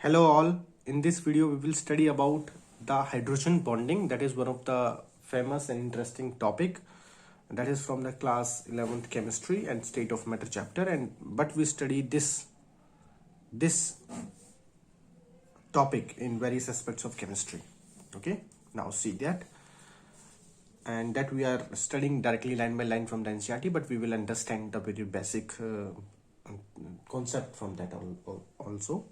Hello all. In this video we will study about the hydrogen bonding. That is one of the famous and interesting topic. That is from the class 11th chemistry and state of matter chapter, but we study this topic in various aspects of chemistry. Okay, now see that, and that we are studying directly line by line from the NCERT, but we will understand the very basic concept from that also.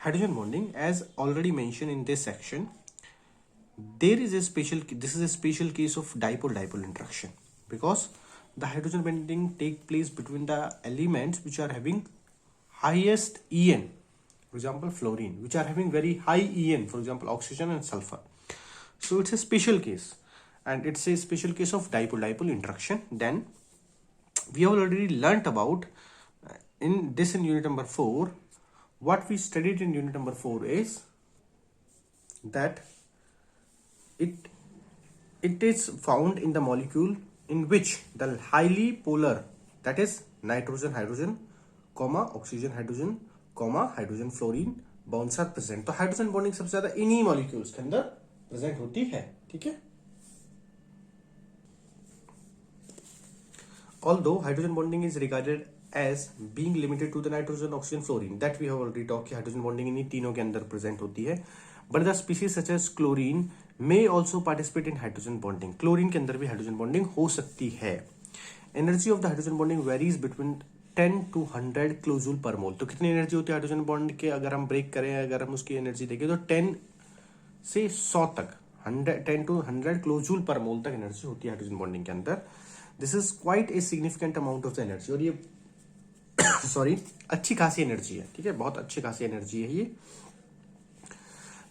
Hydrogen bonding, as already mentioned in this section, this is a special case of dipole-dipole interaction, because the hydrogen bonding take place between the elements which are having highest En, for example fluorine, which are having very high En, for example oxygen and sulfur. So it's a special case, and it's a special case of dipole-dipole interaction. Then we have already learnt about in unit number 4. What we studied in unit number 4 is that it is found in the molecule in which the highly polar, that is nitrogen hydrogen, oxygen hydrogen, hydrogen fluorine bonds are present. तो hydrogen bonding सबसे ज्यादा इन्हीं molecules के अंदर present होती है. ठीक है. Although hydrogen bonding is regarded as being limited to the nitrogen, oxygen, fluorine, that we have already talked कि hydrogen bonding इन्हीं तीनों के अंदर present होती है, but the species such as chlorine may also participate in hydrogen bonding. chlorine के अंदर भी hydrogen bonding हो सकती है. Energy of the hydrogen bonding varies between 10 to 100 kilojoule पर मोल. तो कितनी एनर्जी होती है हाइड्रोजन बॉन्ड के, अगर हम ब्रेक करें, अगर हम उसकी एनर्जी देखें तो 10 से 100 तक 10 to 100 किलोजूल पर मोल तक एनर्जी होती है हाइड्रोजन बॉन्डिंग के अंदर. This is quite a significant amount of the energy, और ये अच्छी खासी एनर्जी है. ठीक है, बहुत अच्छी खासी एनर्जी है ये.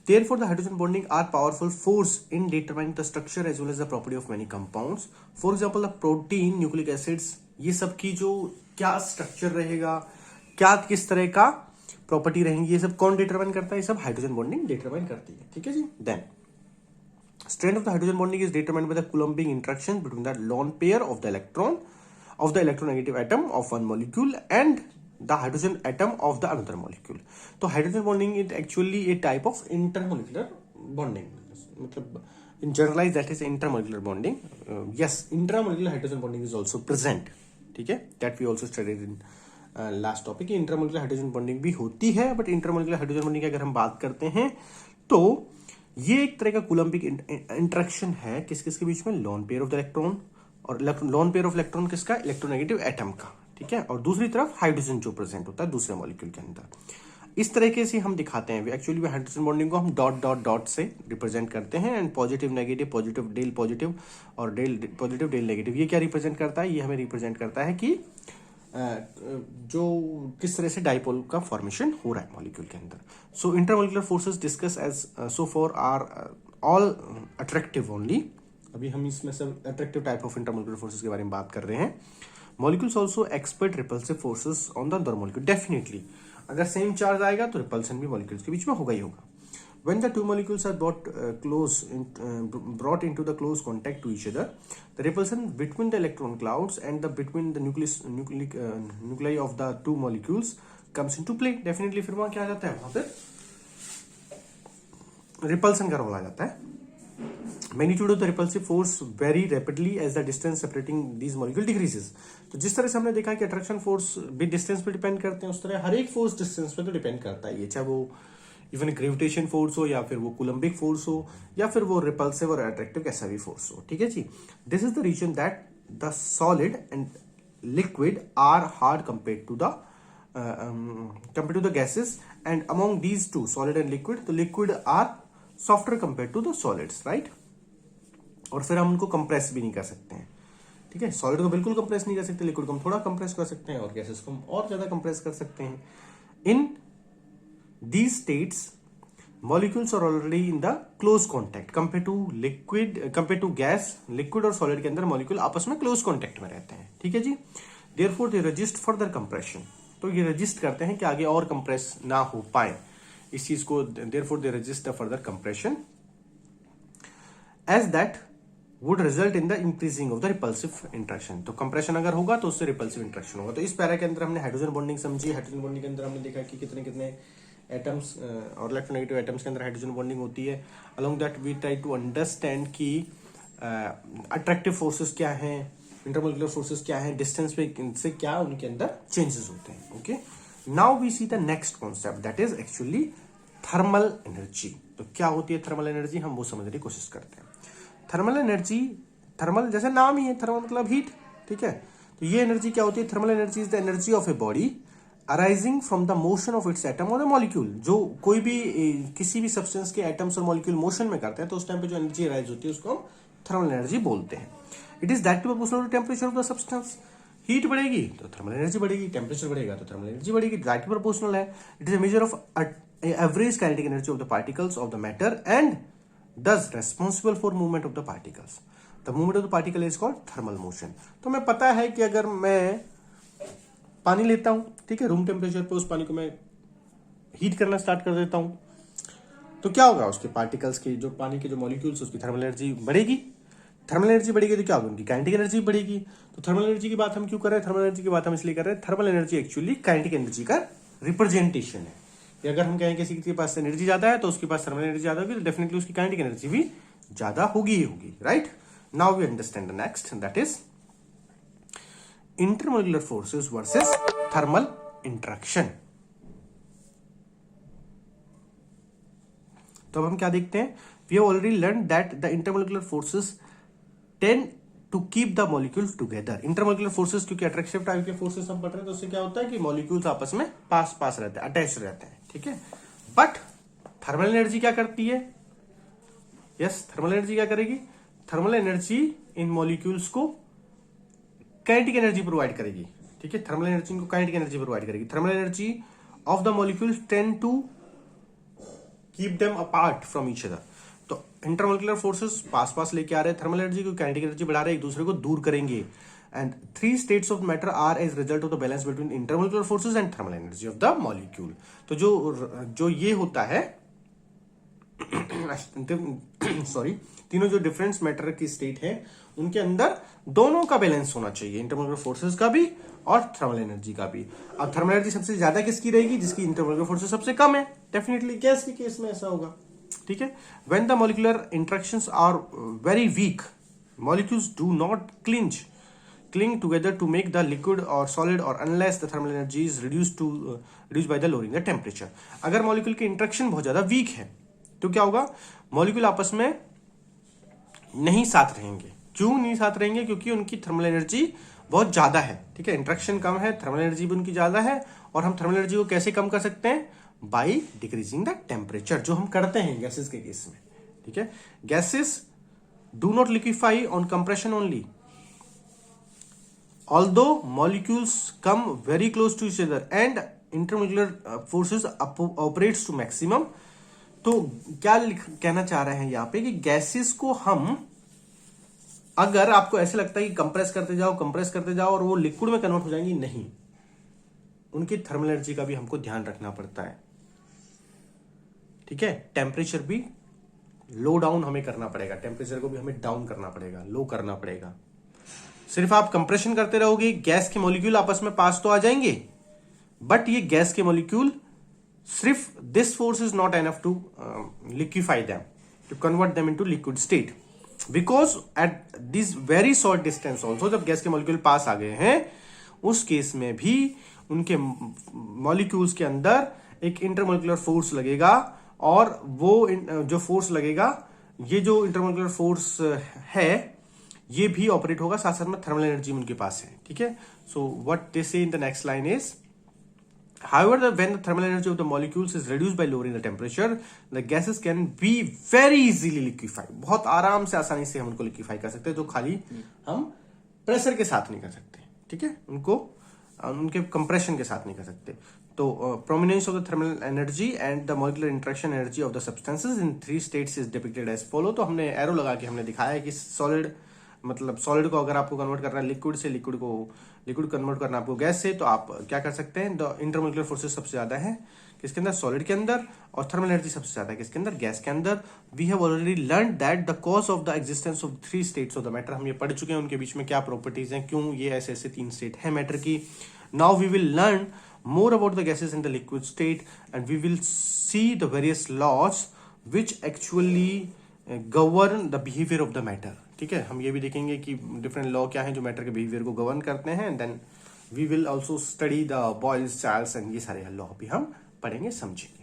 Therefore, the hydrogen bonding are powerful force in determining the structure as well as the property of many compounds. For example, the protein, nucleic acids, ये सब की जो क्या स्ट्रक्चर रहेगा, क्या किस तरह का प्रॉपर्टी रहेंगी, ये सब कौन डिटरमाइन करता है? ये सब हाइड्रोजन बॉन्डिंग डिटरमाइन करती है. ठीक है जी. Then strength of the hydrogen bonding is determined by the Coulombic interaction between the lone pair of the electronegative atom of one molecule and the hydrogen atom of the another molecule. तो hydrogen bonding is actually a type of intermolecular bonding. मतलब in generalized that is intermolecular bonding. Yes, intramolecular hydrogen bonding is also present. ठीक है, that we also studied in last topic. Intramolecular hydrogen bonding भी होती है, but intramolecular hydrogen bonding की अगर हम बात करते हैं तो ये एक तरह का कूलम्बिक इंटरेक्शन है किस किस के बीच में? Lone pair of the electron, और लोन पेयर ऑफ इलेक्ट्रॉन किसका? इलेक्ट्रोनेगेटिव एटम का. ठीक है, और दूसरी तरफ हाइड्रोजन जो प्रेजेंट होता है दूसरे मॉलिक्यूल के अंदर. इस तरीके से हम दिखाते हैं. एक्चुअली हाइड्रोजन बॉन्डिंग को हम डॉट डॉट डॉट से रिप्रेजेंट करते हैं, and positive negative, positive del positive और डेल पॉजिटिव डेल नेगेटिव. ये क्या रिप्रेजेंट करता है? ये हमें रिप्रेजेंट करता है कि जो किस तरह से डाइपोल का फॉर्मेशन हो रहा है मॉलिक्यूल के अंदर. So intermolecular forces discuss as so far are all attractive only. अभी हम इसमें सब attractive type of intermolecular forces के बारे में बात कर रहे हैं. Molecules also exert repulsive forces on the other molecule. Definitely अगर सेम चार्ज आएगा तो रिपल्सन भी मॉलिक्यूल्स के बीच में होगा ही होगा. When the two molecules are brought into the close contact to each other, the repulsion between the electron clouds and between the nuclei of the two molecules comes into play. Definitely फिर वहां क्या आ जाता है? वहां पर repulsion का role आ जाता है. Magnitude of the repulsive force vary rapidly as the distance separating these molecule decreases. तो जिस तरह से हमने देखा कि अट्रैक्शन फोर्स भी डिस्टेंस पे डिपेंड करते हैं, उस तरह हर एक फोर्स डिस्टेंस पे तो डिपेंड करता है. ये चाहे वो इवन ग्रेविटेशन फोर्स हो, या फिर वो कूलम्बिक फोर्स हो, या फिर वो रिपल्सिव और अट्रैक्टिव कैसा भी फोर्स हो. ठीक है जी. This is the reason that the solid and liquid are hard compare to the gases, and among these two solid and liquid, the liquid are softer compare to the solids, right. और फिर हम उनको compress भी नहीं कर सकते हैं. ठीक है, सॉलिड को बिल्कुल कंप्रेस नहीं कर सकते, लिक्विड को हम थोड़ा कंप्रेस कर सकते हैं, और गैसेस को हम और ज्यादा कंप्रेस कर सकते हैं. इन these states molecules are already in the close contact compared to gas. liquid और solid के अंदर molecule आपस में close contact में रहते हैं. ठीक है जी. therefore they resist further compression. तो ये resist करते हैं कि आगे और compress ना हो पाए इस चीज को. therefore they resist the further compression as that would result in the increasing of the repulsive interaction. तो compression अगर होगा तो उससे repulsive interaction होगा. तो इस पैरा के अंदर हमने हाइड्रोजन बॉन्डिंग समझी. हाइड्रोजन बॉन्डिंग के अंदर हमने देखा कि कितने कितने एटम्स और इलेक्ट्रोनेगेटिव एटम्स के अंदर हाइड्रोजन बॉन्डिंग होती है। Along that we try to understand कि अट्रैक्टिव फोर्सेस क्या हैं, इंटरमोलिकुलर फोर्सेस क्या हैं, डिस्टेंस पे इनसे क्या उनके अंदर चेंजेस होते हैं। Okay, now we see the next concept that is actually thermal energy. तो क्या होती है थर्मल एनर्जी, हम वो समझने की कोशिश करते हैं। थर्मल एनर्जी, थर्मल जैसे नाम ही है, थर्मल मतलब हीट, ठीक है। तो ये एनर्जी क्या होती है, thermal energy is the energy of a body arising from the motion of its atom और द मॉलिक्यूल। जो कोई भी किसी भी सब्सटेंस के एटम्स और मॉलिक्यूल मोशन में करते हैं तो उस टाइम पे जो एनर्जी अराइज होती है उसको हम थर्मल एनर्जी बोलते हैं। It is directly proportional to temperature of the substance. Heat बढ़ेगी तो थर्मल एनर्जी बढ़ेगी, टेम्परेचर बढ़ेगा तो थर्मल एनर्जी बढ़ेगी, डायरेक्टली प्रोपोर्शनल है। It is a measure of average kinetic energy of the particles of the matter and thus responsible for movement of the particles. The movement of the particle is called thermal motion. तो मैं पता है कि अगर मैं पानी लेता हूं, ठीक है, रूम टेम्परेचर पे उस पानी को मैं हीट करना स्टार्ट कर देता हूं, तो क्या होगा, उसके पार्टिकल्स की, जो पानी के जो मॉलिक्यूल्स, उसकी थर्मल एनर्जी बढ़ेगी। थर्मल एनर्जी बढ़ेगी तो क्या होगा, उनकी काइनेटिक एनर्जी बढ़ेगी। तो थर्मल एनर्जी की बात हम क्यों कर रहे हैं, थर्मल एनर्जी की बात हम इसलिए कर रहे हैं, thermal energy actually kinetic energy का रिप्रेजेंटेशन है। कि अगर हम कहें किसी के पास एनर्जी ज्यादा है तो उसके पास थर्मल एनर्जी ज्यादा होगी, तो डेफिनेटली उसकी काइनेटिक एनर्जी भी ज्यादा होगी ही होगी, right. Now we understand the next, that is intermolecular forces versus thermal interaction. तो अब हम क्या देखते हैं, we have already learn that the intermolecular forces tend to keep the molecules together. Intermolecular forces, क्योंकि अट्रैक्शन टाइप के forces हम पढ़ रहे हैं, तो उससे क्या होता है कि मॉलिक्यूल्स आपस में पास पास रहते हैं, अटैच रहते हैं, ठीक है। बट थर्मल एनर्जी क्या करती है, यस, थर्मल एनर्जी क्या करेगी, थर्मल एनर्जी इन मॉलिक्यूल्स को काइनेटिक एनर्जी प्रोवाइड करेगी, ठीक है। थर्मल एनर्जी को काइनेटिक एनर्जी प्रोवाइड करेगी। Thermal energy of the molecules tend to keep them apart from each other. तो इंटरमोलिकुलर फोर्सेस पास पास लेके आ रहे हैं, थर्मल एनर्जी को काइनेटिक एनर्जी बढ़ा रहे हैं, एक दूसरे को दूर करेंगे। And three states of matter are as result of the balance between intermolecular forces and thermal energy of the molecule. तो जो ये होता है सॉरी, तीनों जो डिफरेंट मैटर की स्टेट है उनके अंदर दोनों का बैलेंस होना चाहिए, इंटरमोलिकुलर फोर्सेस का भी और थर्मल एनर्जी का भी। अब थर्मल एनर्जी सबसे ज्यादा किसकी रहेगी, जिसकी इंटरमोलिकुलर फोर्सेस सबसे कम है, डेफिनेटली गैस के केस में ऐसा होगा, ठीक है। When the molecular interactions are very weak, molecules do not cling together to make the liquid or solid or unless the thermal energy is reduced by the lowering the temperature. अगर molecule की interaction बहुत ज्यादा week है तो क्या होगा, molecule आपस में नहीं साथ रहेंगे। क्यों नहीं साथ रहेंगे, क्योंकि उनकी थर्मल एनर्जी बहुत ज्यादा है, ठीक है। इंटरेक्शन कम है, थर्मल एनर्जी भी उनकी ज्यादा है, और हम थर्मल एनर्जी को कैसे कम कर सकते हैं, बाई डिक्रीजिंग द टेम्परेचर, जो हम करते हैं गैसेस के केस में, ठीक है। Gases do not liquefy on compression only, although molecules come very close to each other and intermolecular forces operates to maximum। तो क्या कहना चाह रहे हैं यहाँ पे कि गैसेस को हम, अगर आपको ऐसे लगता है कि कंप्रेस करते जाओ और वो लिक्विड में कन्वर्ट हो जाएंगी, नहीं, उनकी थर्मल एनर्जी का भी हमको ध्यान रखना पड़ता है, ठीक है। टेम्परेचर भी लो डाउन हमें करना पड़ेगा, टेम्परेचर को भी हमें डाउन करना पड़ेगा, लो करना पड़ेगा। सिर्फ आप कंप्रेशन करते रहोगे, गैस के मॉलिक्यूल आपस में पास तो आ जाएंगे, बट ये गैस के मॉलिक्यूल सिर्फ this force is not enough to liquefy them, to convert them into liquid state, because at this very short distance also, जब गैस के मॉलिक्यूल पास आ गए हैं, उस केस में भी उनके मॉलिक्यूल्स के अंदर एक इंटरमोलिकुलर फोर्स लगेगा, और वो जो फोर्स लगेगा, ये जो इंटरमोलिकुलर फोर्स है, ये भी ऑपरेट होगा, साथ साथ में थर्मल एनर्जी उनके पास है, ठीक है। सो व्हाट दे से in the next line is, however when the thermal energy of the molecules is reduced by lowering the temperature, the gases can be very easily liquefy। बहुत आराम से, आसानी से हम उनको लिक्विफाई कर सकते हैं, जो खाली हम प्रेशर के साथ नहीं कर सकते, ठीक है, उनको उनके कंप्रेशन के साथ नहीं कर सकते। तो prominence of the thermal energy and the molecular interaction energy of the substances in three states is depicted as follow. तो हमने एरो लगा के हमने दिखाया है कि सॉलिड, मतलब सॉलिड को अगर आपको कन्वर्ट करना है लिक्विड से, लिक्विड कन्वर्ट करना आपको गैस से, तो आप क्या कर सकते हैं, द इंटरमोलिकुलर फोर्सेस सबसे ज्यादा है किसके अंदर, सॉलिड के अंदर, और थर्मल एनर्जी सबसे ज्यादा है किसके अंदर, गैस के अंदर। We have already learn that the cause of the existence of three states of the matter, हम ये पढ़ चुके हैं उनके बीच में क्या प्रॉपर्टीज हैं, क्यों ये ऐसे ऐसे तीन स्टेट है मैटर की। Now we will learn more about the gases in the liquid state, and we will see the various laws which actually govern the behavior of the matter. ठीक है, हम ये भी देखेंगे कि डिफरेंट लॉ क्या है जो मैटर के बिहेवियर को गवर्न करते हैं. Then we will also study the Boyle's, Charles and ये सारे लॉ भी हम पढ़ेंगे, समझेंगे.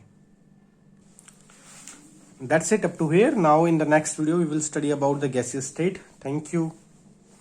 That's it up to here. Now in the next video we will study about the gaseous state. Thank you.